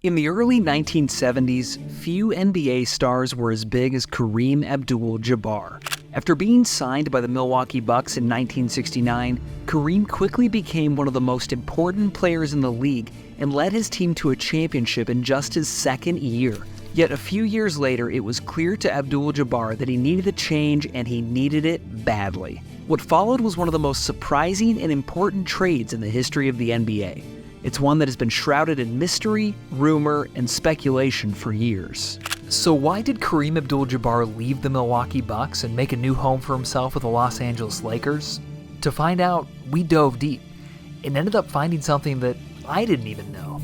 In the early 1970s, few NBA stars were as big as Kareem Abdul-Jabbar. After being signed by the Milwaukee Bucks in 1969, Kareem quickly became one of the most important players in the league and led his team to a championship in just his second year. Yet a few years later, it was clear to Abdul-Jabbar that he needed a change, and he needed it badly. What followed was one of the most surprising and important trades in the history of the NBA. It's one that has been shrouded in mystery, rumor, and speculation for years. So why did Kareem Abdul-Jabbar leave the Milwaukee Bucks and make a new home for himself with the Los Angeles Lakers? To find out, we dove deep and ended up finding something that I didn't even know.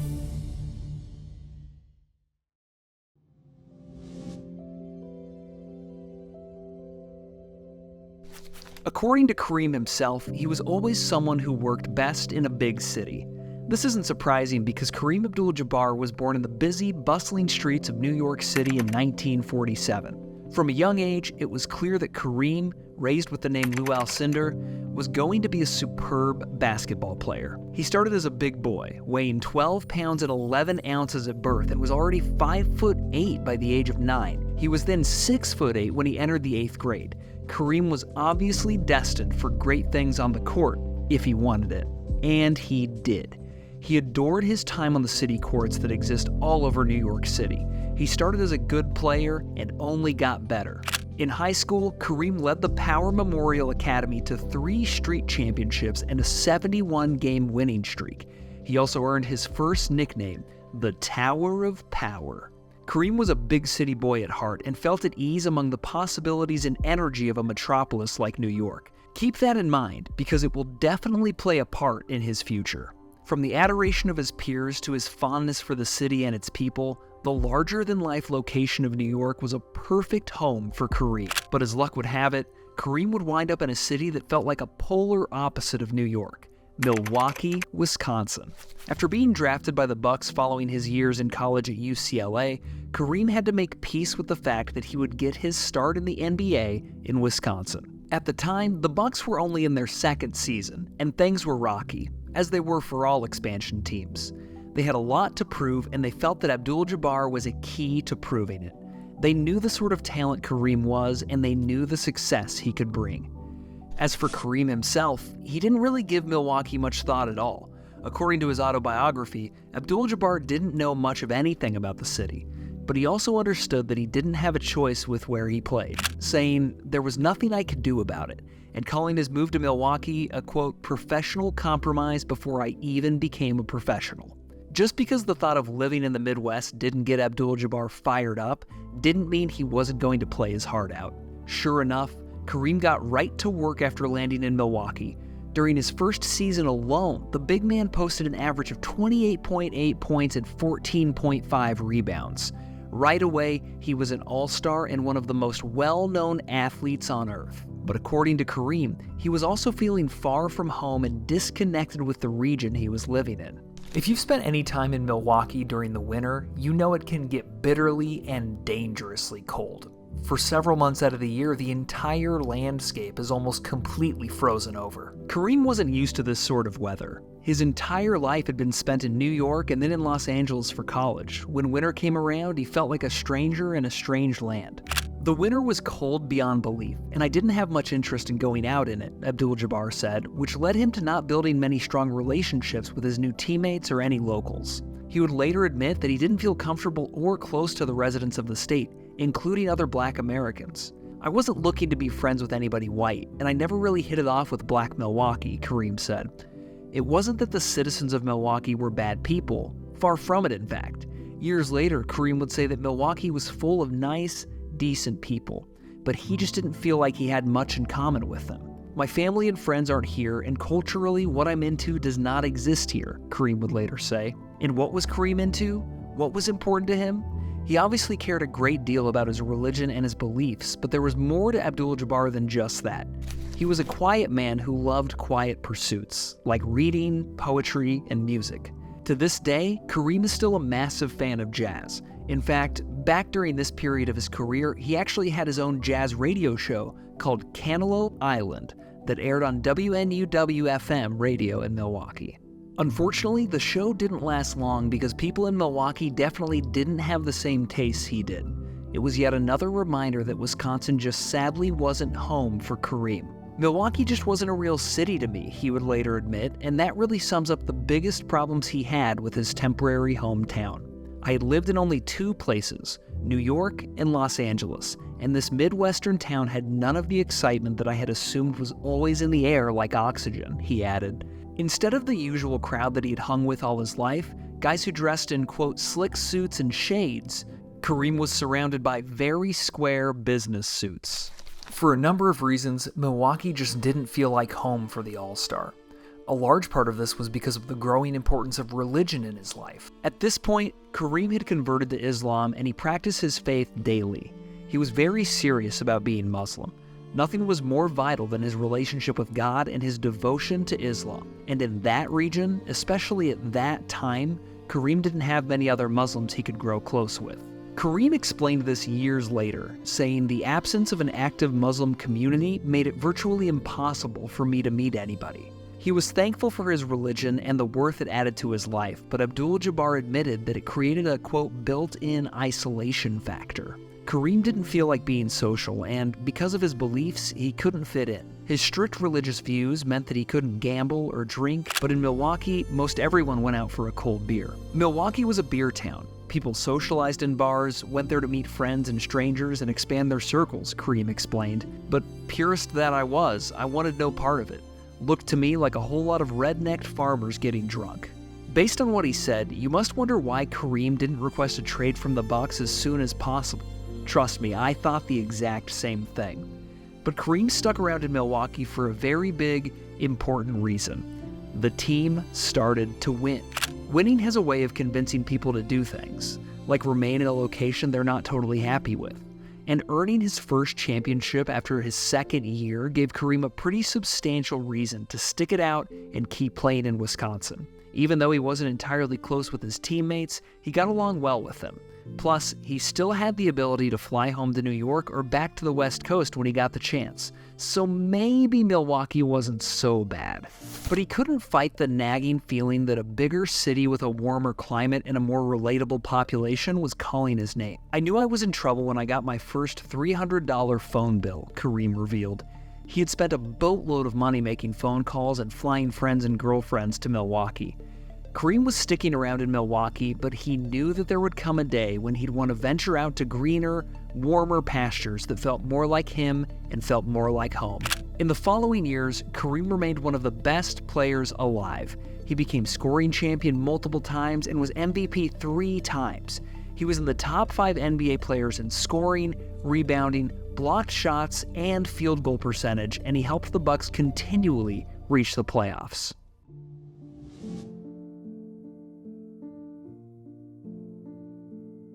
According to Kareem himself, he was always someone who worked best in a big city. This isn't surprising because Kareem Abdul-Jabbar was born in the busy, bustling streets of New York City in 1947. From a young age, it was clear that Kareem, raised with the name Lou Alcindor, was going to be a superb basketball player. He started as a big boy, weighing 12 pounds and 11 ounces at birth, and was already 5'8" by the age of 9. He was then 6'8" when he entered the 8th grade. Kareem was obviously destined for great things on the court, if he wanted it. And he did. He adored his time on the city courts that exist all over New York City. He started as a good player and only got better. In high school, Kareem led the Power Memorial Academy to 3 street championships and a 71-game winning streak. He also earned his first nickname, the Tower of Power. Kareem was a big city boy at heart and felt at ease among the possibilities and energy of a metropolis like New York. Keep that in mind because it will definitely play a part in his future. From the adoration of his peers to his fondness for the city and its people, the larger-than-life location of New York was a perfect home for Kareem. But as luck would have it, Kareem would wind up in a city that felt like a polar opposite of New York, Milwaukee, Wisconsin. After being drafted by the Bucks following his years in college at UCLA, Kareem had to make peace with the fact that he would get his start in the NBA in Wisconsin. At the time, the Bucks were only in their second season, and things were rocky, as they were for all expansion teams. They had a lot to prove, and they felt that Abdul-Jabbar was a key to proving it. They knew the sort of talent Kareem was, and they knew the success he could bring. As for Kareem himself, he didn't really give Milwaukee much thought at all. According to his autobiography, Abdul-Jabbar didn't know much of anything about the city, but he also understood that he didn't have a choice with where he played, saying, "There was nothing I could do about it," and calling his move to Milwaukee a, quote, "professional compromise before I even became a professional." Just because the thought of living in the Midwest didn't get Abdul-Jabbar fired up, didn't mean he wasn't going to play his heart out. Sure enough, Kareem got right to work after landing in Milwaukee. During his first season alone, the big man posted an average of 28.8 points and 14.5 rebounds. Right away, he was an all-star and one of the most well-known athletes on earth. But according to Kareem, he was also feeling far from home and disconnected with the region he was living in. If you've spent any time in Milwaukee during the winter, you know it can get bitterly and dangerously cold. For several months out of the year, the entire landscape is almost completely frozen over. Kareem wasn't used to this sort of weather. His entire life had been spent in New York and then in Los Angeles for college. When winter came around, he felt like a stranger in a strange land. The winter was cold beyond belief, and I didn't have much interest in going out in it, Abdul-Jabbar said, which led him to not building many strong relationships with his new teammates or any locals. He would later admit that he didn't feel comfortable or close to the residents of the state, including other Black Americans. "I wasn't looking to be friends with anybody white, and I never really hit it off with Black Milwaukee," Kareem said. It wasn't that the citizens of Milwaukee were bad people, far from it in fact. Years later, Kareem would say that Milwaukee was full of nice, decent people, but he just didn't feel like he had much in common with them. "My family and friends aren't here, and culturally, what I'm into does not exist here," Kareem would later say. And what was Kareem into? What was important to him? He obviously cared a great deal about his religion and his beliefs, but there was more to Abdul-Jabbar than just that. He was a quiet man who loved quiet pursuits, like reading, poetry, and music. To this day, Kareem is still a massive fan of jazz. In fact, back during this period of his career, he actually had his own jazz radio show called Cantaloupe Island that aired on WNUW-FM radio in Milwaukee. Unfortunately, the show didn't last long because people in Milwaukee definitely didn't have the same tastes he did. It was yet another reminder that Wisconsin just sadly wasn't home for Kareem. Milwaukee just wasn't a real city to me, he would later admit, and that really sums up the biggest problems he had with his temporary hometown. I had lived in only two places, New York and Los Angeles, and this Midwestern town had none of the excitement that I had assumed was always in the air like oxygen, he added. Instead of the usual crowd that he had hung with all his life, guys who dressed in, quote, slick suits and shades, Kareem was surrounded by very square business suits. For a number of reasons, Milwaukee just didn't feel like home for the All-Star. A large part of this was because of the growing importance of religion in his life. At this point, Kareem had converted to Islam and he practiced his faith daily. He was very serious about being Muslim. Nothing was more vital than his relationship with God and his devotion to Islam. And in that region, especially at that time, Kareem didn't have many other Muslims he could grow close with. Kareem explained this years later, saying the absence of an active Muslim community made it virtually impossible for me to meet anybody. He was thankful for his religion and the worth it added to his life, but Abdul-Jabbar admitted that it created a, quote, built-in isolation factor. Kareem didn't feel like being social, and because of his beliefs, he couldn't fit in. His strict religious views meant that he couldn't gamble or drink, but in Milwaukee, most everyone went out for a cold beer. Milwaukee was a beer town. People socialized in bars, went there to meet friends and strangers and expand their circles, Kareem explained. But purist that I was, I wanted no part of it. Looked to me like a whole lot of red-necked farmers getting drunk. Based on what he said, you must wonder why Kareem didn't request a trade from the Bucks as soon as possible. Trust me, I thought the exact same thing. But Kareem stuck around in Milwaukee for a very big, important reason. The team started to win. Winning has a way of convincing people to do things, like remain in a location they're not totally happy with. And earning his first championship after his second year gave Kareem a pretty substantial reason to stick it out and keep playing in Wisconsin. Even though he wasn't entirely close with his teammates, he got along well with them. Plus, he still had the ability to fly home to New York or back to the West Coast when he got the chance. So maybe Milwaukee wasn't so bad. But he couldn't fight the nagging feeling that a bigger city with a warmer climate and a more relatable population was calling his name. I knew I was in trouble when I got my first $300 phone bill, Kareem revealed. He had spent a boatload of money making phone calls and flying friends and girlfriends to Milwaukee. Kareem was sticking around in Milwaukee, but he knew that there would come a day when he'd want to venture out to greener, warmer pastures that felt more like him and felt more like home. In the following years, Kareem remained one of the best players alive. He became scoring champion multiple times and was MVP 3 times. He was in the top 5 NBA players in scoring, rebounding, blocked shots, and field goal percentage, and he helped the Bucks continually reach the playoffs.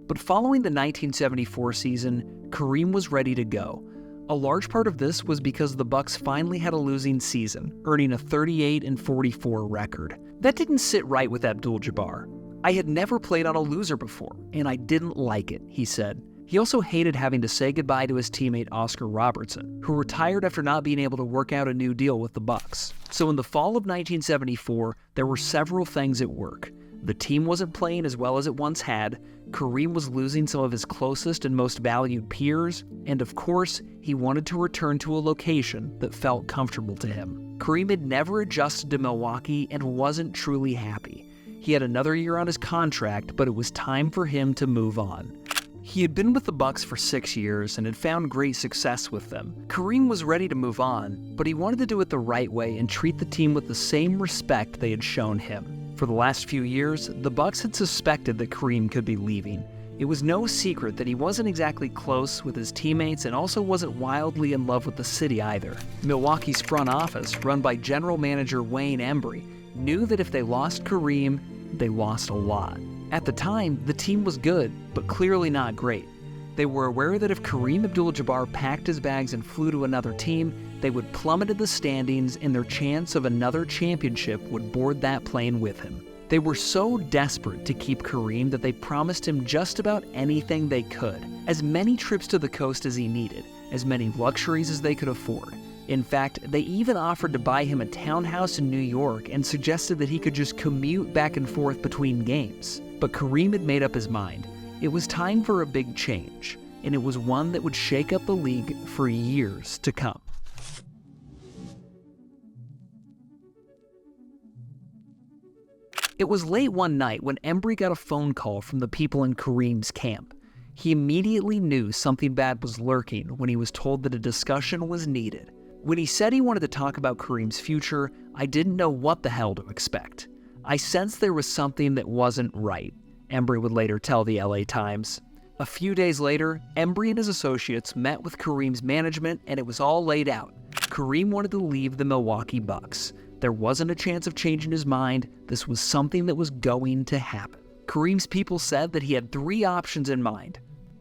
But following the 1974 season, Kareem was ready to go. A large part of this was because the Bucks finally had a losing season, earning a 38-44 record. That didn't sit right with Abdul-Jabbar. I had never played on a loser before, and I didn't like it, he said. He also hated having to say goodbye to his teammate Oscar Robertson, who retired after not being able to work out a new deal with the Bucks. So in the fall of 1974, there were several things at work. The team wasn't playing as well as it once had, Kareem was losing some of his closest and most valued peers, and of course, he wanted to return to a location that felt comfortable to him. Kareem had never adjusted to Milwaukee and wasn't truly happy. He had another year on his contract, but it was time for him to move on. He had been with the Bucks for 6 years and had found great success with them. Kareem was ready to move on, but he wanted to do it the right way and treat the team with the same respect they had shown him. For the last few years, the Bucks had suspected that Kareem could be leaving. It was no secret that he wasn't exactly close with his teammates and also wasn't wildly in love with the city either. Milwaukee's front office, run by general manager Wayne Embry, knew that if they lost Kareem, they lost a lot. At the time, the team was good, but clearly not great. They were aware that if Kareem Abdul-Jabbar packed his bags and flew to another team, they would plummet in the standings and their chance of another championship would board that plane with him. They were so desperate to keep Kareem that they promised him just about anything they could. As many trips to the coast as he needed, as many luxuries as they could afford. In fact, they even offered to buy him a townhouse in New York and suggested that he could just commute back and forth between games. But Kareem had made up his mind. It was time for a big change, and it was one that would shake up the league for years to come. It was late one night when Embry got a phone call from the people in Kareem's camp. He immediately knew something bad was lurking when he was told that a discussion was needed. When he said he wanted to talk about Kareem's future, I didn't know what the hell to expect. I sensed there was something that wasn't right, Embry would later tell the LA Times. A few days later, Embry and his associates met with Kareem's management and it was all laid out. Kareem wanted to leave the Milwaukee Bucks. There wasn't a chance of changing his mind. This was something that was going to happen. Kareem's people said that he had 3 options in mind.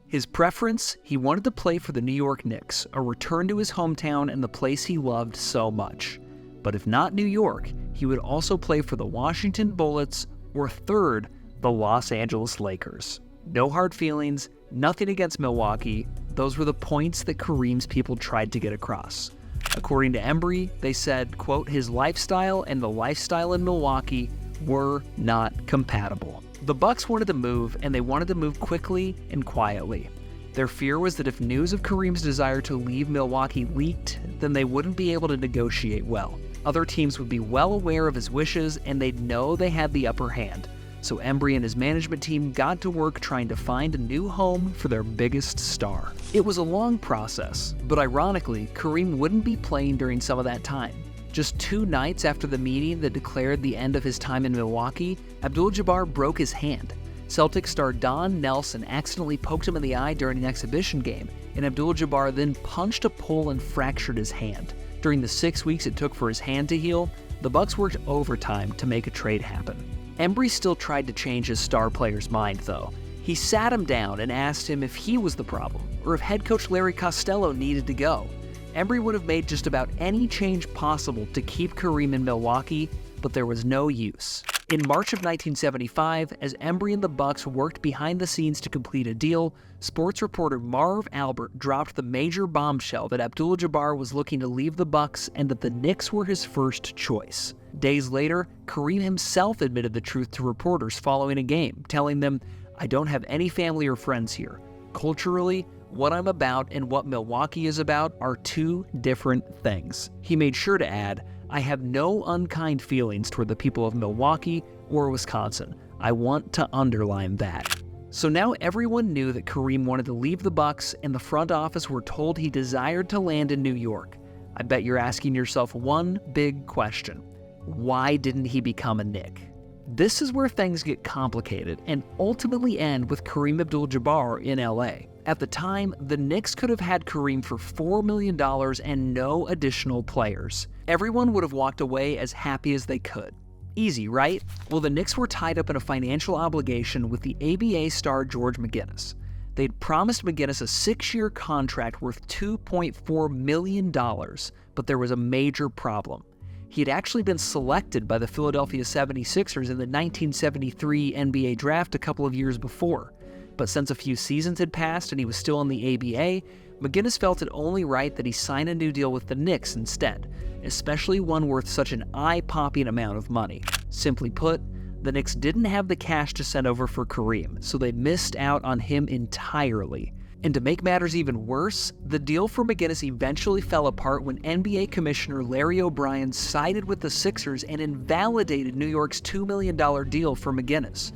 His preference, he wanted to play for the New York Knicks, a return to his hometown and the place he loved so much. But if not New York, he would also play for the Washington Bullets, or third, the Los Angeles Lakers. No hard feelings, nothing against Milwaukee. Those were the points that Kareem's people tried to get across. According to Embry, they said, quote, his lifestyle and the lifestyle in Milwaukee were not compatible. The Bucks wanted to move, and they wanted to move quickly and quietly. Their fear was that if news of Kareem's desire to leave Milwaukee leaked, then they wouldn't be able to negotiate well. Other teams would be well aware of his wishes, and they'd know they had the upper hand. So Embry and his management team got to work trying to find a new home for their biggest star. It was a long process, but ironically, Kareem wouldn't be playing during some of that time. Just 2 nights after the meeting that declared the end of his time in Milwaukee, Abdul-Jabbar broke his hand. Celtics star Don Nelson accidentally poked him in the eye during an exhibition game, and Abdul-Jabbar then punched a pole and fractured his hand. During the 6 weeks it took for his hand to heal, the Bucks worked overtime to make a trade happen. Embry still tried to change his star player's mind, though. He sat him down and asked him if he was the problem, or if head coach Larry Costello needed to go. Embry would have made just about any change possible to keep Kareem in Milwaukee, but there was no use. In March of 1975, as Embry and the Bucks worked behind the scenes to complete a deal, sports reporter Marv Albert dropped the major bombshell that Abdul-Jabbar was looking to leave the Bucks and that the Knicks were his first choice. Days later, Kareem himself admitted the truth to reporters following a game, telling them, "I don't have any family or friends here. Culturally, what I'm about and what Milwaukee is about are 2 different things." He made sure to add, "I have no unkind feelings toward the people of Milwaukee or Wisconsin. I want to underline that." So now everyone knew that Kareem wanted to leave the Bucks, and the front office were told he desired to land in New York. I bet you're asking yourself one big question. Why didn't he become a Knick? This is where things get complicated and ultimately end with Kareem Abdul-Jabbar in LA. At the time, the Knicks could have had Kareem for $4 million and no additional players. Everyone would have walked away as happy as they could. Easy, right? Well, the Knicks were tied up in a financial obligation with the ABA star George McGinnis. They'd promised McGinnis a 6-year contract worth $2.4 million, but there was a major problem. He had actually been selected by the Philadelphia 76ers in the 1973 NBA draft a couple of years before. But since a few seasons had passed and he was still in the ABA, McGinnis felt it only right that he sign a new deal with the Knicks instead, especially one worth such an eye-popping amount of money. Simply put, the Knicks didn't have the cash to send over for Kareem, so they missed out on him entirely. And to make matters even worse, the deal for McGinnis eventually fell apart when NBA Commissioner Larry O'Brien sided with the Sixers and invalidated New York's $2 million deal for McGinnis.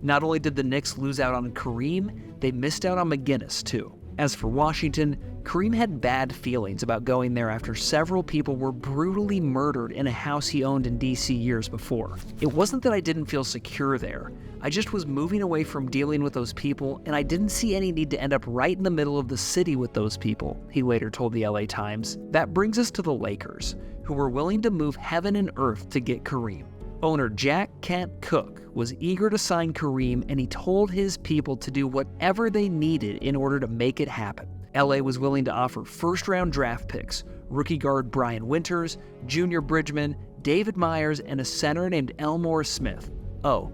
Not only did the Knicks lose out on Kareem, they missed out on McGinnis too. As for Washington, Kareem had bad feelings about going there after several people were brutally murdered in a house he owned in DC years before. It wasn't that I didn't feel secure there. I just was moving away from dealing with those people, and I didn't see any need to end up right in the middle of the city with those people, he later told the LA Times. That brings us to the Lakers, who were willing to move heaven and earth to get Kareem. Owner Jack Kent Cooke was eager to sign Kareem, and he told his people to do whatever they needed in order to make it happen. LA was willing to offer first-round draft picks, rookie guard Brian Winters, Junior Bridgman, David Myers, and a center named Elmore Smith. Oh,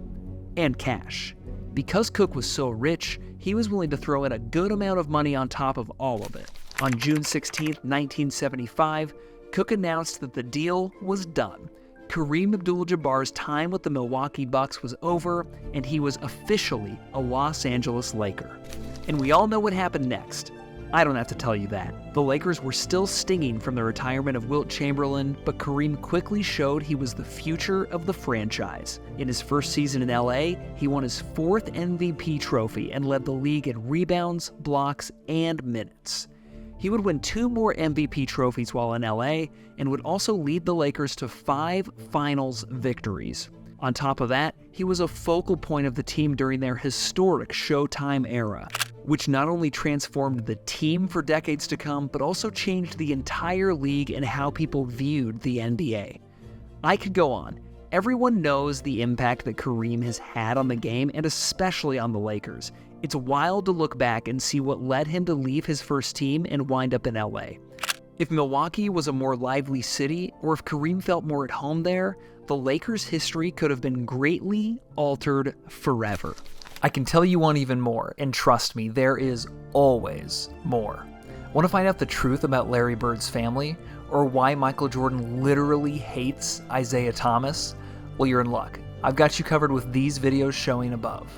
and cash. Because Cooke was so rich, he was willing to throw in a good amount of money on top of all of it. On June 16, 1975, Cook announced that the deal was done. Kareem Abdul-Jabbar's time with the Milwaukee Bucks was over, and he was officially a Los Angeles Laker. And we all know what happened next. I don't have to tell you that. The Lakers were still stinging from the retirement of Wilt Chamberlain, but Kareem quickly showed he was the future of the franchise. In his first season in LA, he won his 4th MVP trophy and led the league in rebounds, blocks, and minutes. He would win 2 more MVP trophies while in LA and would also lead the Lakers to 5 finals victories. On top of that, he was a focal point of the team during their historic Showtime era, which not only transformed the team for decades to come, but also changed the entire league and how people viewed the NBA. I could go on. Everyone knows the impact that Kareem has had on the game, and especially on the Lakers. It's wild to look back and see what led him to leave his first team and wind up in LA. If Milwaukee was a more lively city, or if Kareem felt more at home there, the Lakers' history could have been greatly altered forever. I can tell you want even more, and trust me, there is always more. Want to find out the truth about Larry Bird's family, or why Michael Jordan literally hates Isaiah Thomas? Well, you're in luck. I've got you covered with these videos showing above.